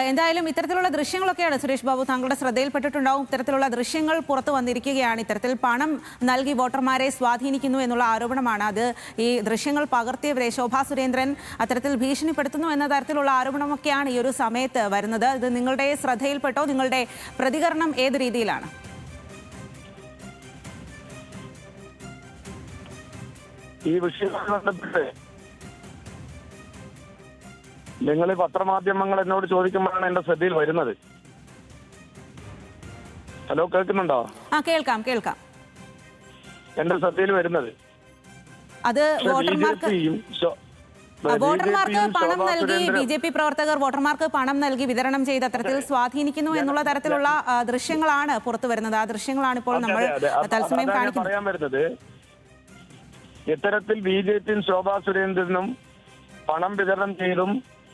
എന്തായാലും ഇത്തരത്തിലുള്ള ദൃശ്യങ്ങളൊക്കെയാണ് സുരേഷ് ബാബു താങ്കളുടെ ശ്രദ്ധയിൽപ്പെട്ടിട്ടുണ്ടാവും. ഇത്തരത്തിലുള്ള ദൃശ്യങ്ങൾ പുറത്തു വന്നിരിക്കുകയാണ്. ഇത്തരത്തിൽ പണം നൽകി വോട്ടർമാരെ സ്വാധീനിക്കുന്നു എന്നുള്ള ആരോപണമാണ്. അത് ഈ ദൃശ്യങ്ങൾ പകർത്തിയവരെ ശോഭാ സുരേന്ദ്രൻ അത്തരത്തിൽ ഭീഷണിപ്പെടുത്തുന്നു എന്ന തരത്തിലുള്ള ആരോപണമൊക്കെയാണ് ഈ ഒരു സമയത്ത് വരുന്നത്. ഇത് നിങ്ങളുടെ ശ്രദ്ധയിൽപ്പെട്ടോ? നിങ്ങളുടെ പ്രതികരണം ഏത് രീതിയിലാണ്? ഈ വിഷയവുമായി ബന്ധപ്പെട്ട് നിങ്ങൾ പത്രമാധ്യമങ്ങൾ എന്നോട് ചോദിക്കുമ്പോഴാണ് എന്റെ ശ്രദ്ധയിൽ വരുന്നത്. ഹലോ, കേൾക്കുന്നുണ്ടോ? കേൾക്കാം. എന്റെ ശ്രദ്ധയിൽ വരുന്നത് അത് വോട്ടർമാർക്ക് പണം നൽകി BJP പ്രവർത്തകർ വോട്ടർമാർക്ക് പണം നൽകി വിതരണം ചെയ്ത് അത്തരത്തിൽ സ്വാധീനിക്കുന്നു എന്നുള്ള തരത്തിലുള്ള ദൃശ്യങ്ങളാണ് പുറത്തു വരുന്നത്. ആ ദൃശ്യങ്ങളാണ് ഇപ്പോൾ നമ്മൾ തത്സമയം പറയാൻ വരുന്നത്. ഇത്തരത്തിൽ BJPയും ശോഭാ സുരേന്ദ്രനും പണം വിതരണം ചെയ്തും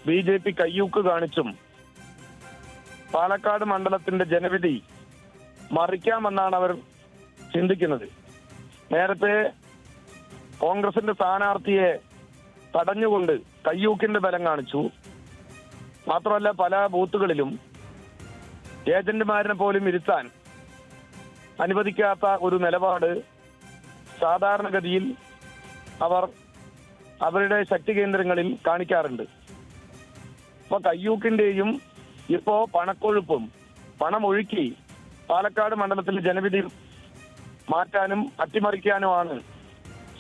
BJP കയ്യൂക്ക് കാണിച്ചും പാലക്കാട് മണ്ഡലത്തിന്റെ ജനവിധി മറിക്കാമെന്നാണ് അവർ ചിന്തിക്കുന്നത്. നേരത്തെ കോൺഗ്രസിന്റെ സ്ഥാനാർത്ഥിയെ തടഞ്ഞുകൊണ്ട് കയ്യൂക്കിന്റെ ബലം കാണിച്ചു. മാത്രമല്ല, പല ബൂത്തുകളിലും ഏജന്റുമാരിനെ പോലും ഇരുത്താൻ അനുവദിക്കാത്ത ഒരു നിലപാട് സാധാരണഗതിയിൽ അവർ അവരുടെ ശക്തി കേന്ദ്രങ്ങളിൽ കാണിക്കാറുണ്ട്. ഇപ്പൊ കയ്യൂക്കിന്റെയും ഇപ്പോ പണക്കൊഴുപ്പും പണമൊഴുക്കി പാലക്കാട് മണ്ഡലത്തിലെ ജനവിധി മാറ്റാനും അട്ടിമറിക്കാനുമാണ്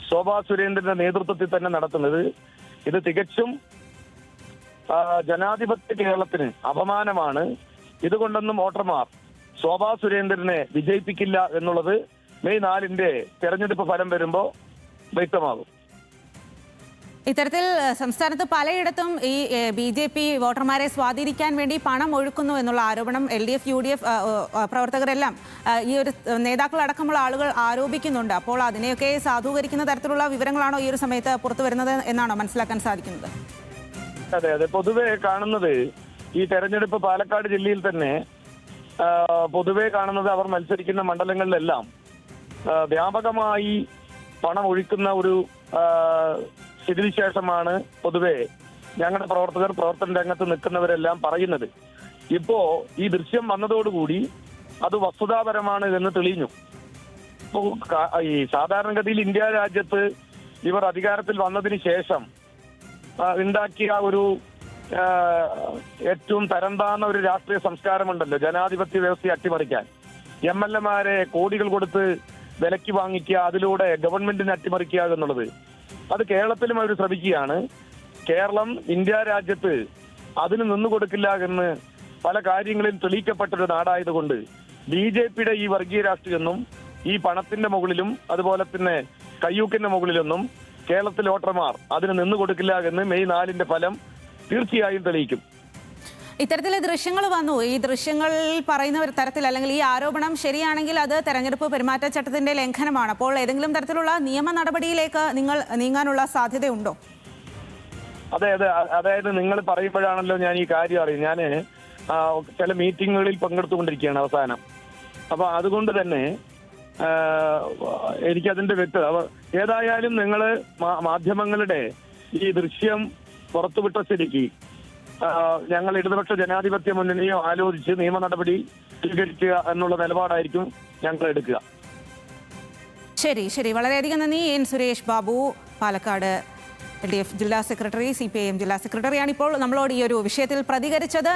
ശോഭാ സുരേന്ദ്രന്റെ നേതൃത്വത്തിൽ തന്നെ നടത്തുന്നത്. ഇത് തികച്ചും ജനാധിപത്യ കേരളത്തിന് അപമാനമാണ്. ഇതുകൊണ്ടൊന്നും വോട്ടർമാർ ശോഭാ സുരേന്ദ്രനെ വിജയിപ്പിക്കില്ല എന്നുള്ളത് മെയ് 4 തെരഞ്ഞെടുപ്പ് ഫലം വരുമ്പോൾ വ്യക്തമാകും. ഇത്തരത്തിൽ സംസ്ഥാനത്ത് പലയിടത്തും ഈ BJP വോട്ടർമാരെ സ്വാധീനിക്കാൻ വേണ്ടി പണം ഒഴുക്കുന്നു എന്നുള്ള ആരോപണം LDF UDF പ്രവർത്തകരെല്ലാം ഈ ഒരു നേതാക്കളടക്കമുള്ള ആളുകൾ ആരോപിക്കുന്നുണ്ട്. അപ്പോൾ അതിനെയൊക്കെ സാധൂകരിക്കുന്ന തരത്തിലുള്ള വിവരങ്ങളാണോ ഈ ഒരു സമയത്ത് പുറത്തു വരുന്നത് എന്നാണോ മനസ്സിലാക്കാൻ സാധിക്കുന്നത്? അതെ, പൊതുവെ കാണുന്നത് ഈ തെരഞ്ഞെടുപ്പ് പാലക്കാട് ജില്ലയിൽ തന്നെ പൊതുവെ കാണുന്നത് അവർ മത്സരിക്കുന്ന മണ്ഡലങ്ങളിലെല്ലാം വ്യാപകമായി പണം ഒഴുക്കുന്ന ഒരു സ്ഥിതിവിശേഷമാണ് പൊതുവെ ഞങ്ങളുടെ പ്രവർത്തന രംഗത്ത് നിൽക്കുന്നവരെല്ലാം പറയുന്നത്. ഇപ്പോ ഈ ദൃശ്യം വന്നതോടുകൂടി അത് വസ്തുതാപരമാണ് എന്ന് തെളിഞ്ഞു. ഇപ്പോ ഈ സാധാരണഗതിയിൽ ഇന്ത്യ രാജ്യത്ത് ഇവർ അധികാരത്തിൽ വന്നതിന് ശേഷം ഉണ്ടാക്കിയ ഒരു ഏറ്റവും തരംതാന്ന ഒരു രാഷ്ട്രീയ സംസ്കാരമുണ്ടല്ലോ, ജനാധിപത്യ വ്യവസ്ഥയെ അട്ടിമറിക്കാൻ. MLA-മാരെ കോടികൾ കൊടുത്ത് വിലയ്ക്ക് വാങ്ങിക്കുക, അതിലൂടെ ഗവൺമെന്റിനെ അട്ടിമറിക്കുക എന്നുള്ളത്. അത് കേരളത്തിലും അവർ ശ്രമിക്കുകയാണ്. കേരളം ഇന്ത്യ രാജ്യത്ത് അതിന് നിന്നുകൊടുക്കില്ല എന്ന് പല കാര്യങ്ങളിൽ തെളിയിക്കപ്പെട്ടൊരു നാടായതുകൊണ്ട് BJPയുടെ ഈ വർഗീയ രാഷ്ട്രീയമൊന്നും ഈ പണത്തിന്റെ മുകളിലും അതുപോലെ തന്നെ കയ്യൂക്കിന്റെ മുകളിലൊന്നും കേരളത്തിലെ വോട്ടർമാർ അതിന് നിന്നുകൊടുക്കില്ല എന്ന് മെയ് 4 ഫലം തീർച്ചയായും തെളിയിക്കും. ഇത്തരത്തിലെ ദൃശ്യങ്ങൾ വന്നു. ഈ ദൃശ്യങ്ങളിൽ പറയുന്ന ഒരു തരത്തിൽ അല്ലെങ്കിൽ ഈ ആരോപണം ശരിയാണെങ്കിൽ അത് തെരഞ്ഞെടുപ്പ് പെരുമാറ്റച്ചട്ടത്തിന്റെ ലംഘനമാണ്. അപ്പോൾ ഏതെങ്കിലും തരത്തിലുള്ള നിയമ നടപടിയിലേക്ക് നിങ്ങൾ നീങ്ങാനുള്ള സാധ്യതയുണ്ടോ? അതായത് നിങ്ങൾ പറയുമ്പോഴാണല്ലോ ഞാൻ ഈ കാര്യം അറിയും. ഞാൻ ചില മീറ്റിങ്ങുകളിൽ പങ്കെടുത്തുകൊണ്ടിരിക്കുകയാണ് അവസാനം. അപ്പൊ അതുകൊണ്ട് തന്നെ എനിക്കതിന്റെ വ്യക്തത. ഏതായാലും നിങ്ങൾ മാധ്യമങ്ങളുടെ ഈ ദൃശ്യം പുറത്തുവിട്ട സ്ഥിതിക്ക് ഞങ്ങൾ ഇടതുപക്ഷ ജനാധിപത്യ മുന്നണിയോ ആലോചിച്ച് നിയമ നടപടി സ്വീകരിക്കുക എന്നുള്ള നിലപാടായിരിക്കും ഞങ്ങൾ എടുക്കുക. ശരി, വളരെയധികം നന്ദി. സുരേഷ് ബാബു, പാലക്കാട് LDF ജില്ലാ സെക്രട്ടറി, CPIM ജില്ലാ സെക്രട്ടറിയാണ് ഇപ്പോൾ നമ്മളോട് ഈ ഒരു വിഷയത്തിൽ പ്രതികരിച്ചത്.